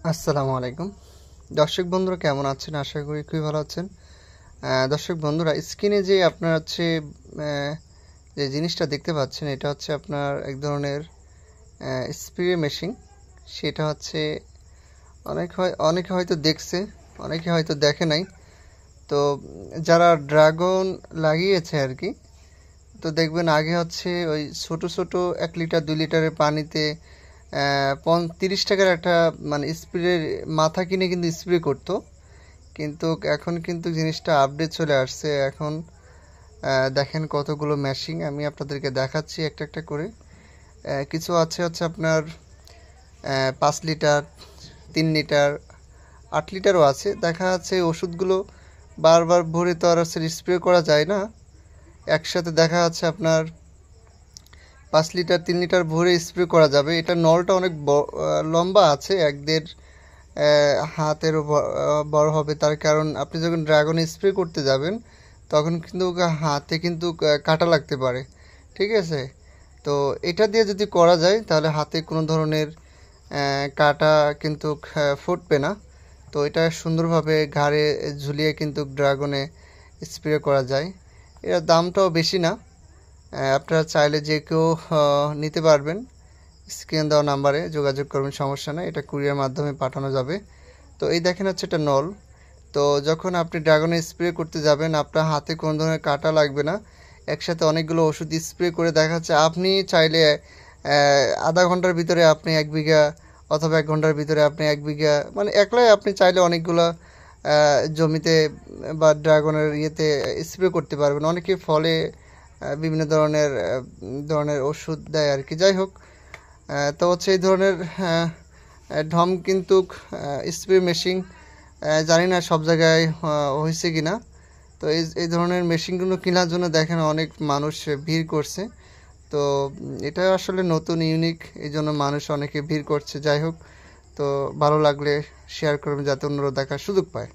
আসসালামু আলাইকুম। দর্শক বন্ধুরা কেমন আছেন? আশা করি খুবই ভালো আছেন। দর্শক বন্ধুরা স্ক্রিনে যে আপনার হচ্ছে যে জিনিসটা দেখতে পাচ্ছেন এটা হচ্ছে আপনার এক ধরনের স্প্রে মেশিন। সেটা হচ্ছে অনেকে হয়তো দেখছে, অনেকে হয়তো দেখে নাই। তো যারা ড্রাগন লাগিয়েছে আর কি, তো দেখবেন আগে হচ্ছে ওই ছোট ছোট 1 লিটার 2 লিটারের পানিতে 30 টাকার একটা মানে স্প্রে মাথা কিনে কিন্তু স্প্রে করতো। কিন্তু এখন কিন্তু জিনিসটা আপডেট চলে আসছে। এখন দেখেন কতগুলো মেশিন আমি আপনাদেরকে দেখাচ্ছি একটা একটা করে। কিছু আছে হচ্ছে আপনার 5 লিটার, 3 লিটার, 8 লিটারও আছে। দেখা যাচ্ছে ওষুধগুলো বারবার ভরে তো আর স্প্রে করা যায় না। একসাথে দেখা যাচ্ছে আপনার 5 লিটার 3 লিটার ভরে স্প্রে করা যাবে। এটা নলটা অনেক লম্বা আছে, 1-1.5 হাতেরও বড় হবে। তার কারণ আপনি যখন ড্রাগনে স্প্রে করতে যাবেন তখন কিন্তু হাতে কিন্তু কাটা লাগতে পারে, ঠিক আছে? তো এটা দিয়ে যদি করা যায় তাহলে হাতে কোনো ধরনের কাটা কিন্তু ফুটবে না। তো এটা সুন্দরভাবে ঘাড়ে ঝুলিয়ে কিন্তু ড্রাগনে স্প্রে করা যায়। এর দামটাও বেশি না। আপনারা চাইলে যে কেউ নিতে পারবেন। স্ক্রিন দেওয়া নাম্বারে যোগাযোগ করবেন, সমস্যা নেই। এটা কুরিয়ার মাধ্যমে পাঠানো যাবে। তো এই দেখেন হচ্ছে এটা নল। তো যখন আপনি ড্রাগনে স্প্রে করতে যাবেন আপনার হাতে কোনো ধরনের কাটা লাগবে না। একসাথে অনেকগুলো ওষুধ স্প্রে করে দেখা যাচ্ছে আপনি চাইলে আধা ঘন্টার ভিতরে আপনি 1 বিঘা অথবা 1 ঘন্টার ভিতরে আপনি 1 বিঘা মানে একলাই আপনি চাইলে অনেকগুলো জমিতে বা ড্রাগনের ইয়েতে স্প্রে করতে পারবেন। অনেকে ফলে বিভিন্ন ধরনের ওষুধ দেয় আর কি। যাই হোক, তো হচ্ছে এই ধরনের ঢম কিন্তু স্প্রে মেশিন জানি না সব জায়গায় হয়েছে কি না। তো এই ধরনের মেশিনগুলো কেনার জন্য দেখেন অনেক মানুষ ভিড় করছে। তো এটা আসলে নতুন ইউনিক, এই জন্য মানুষ অনেকে ভিড় করছে। যাই হোক, তো ভালো লাগলে শেয়ার করবেন যাতে অন্যরা দেখার সুযোগ পায়।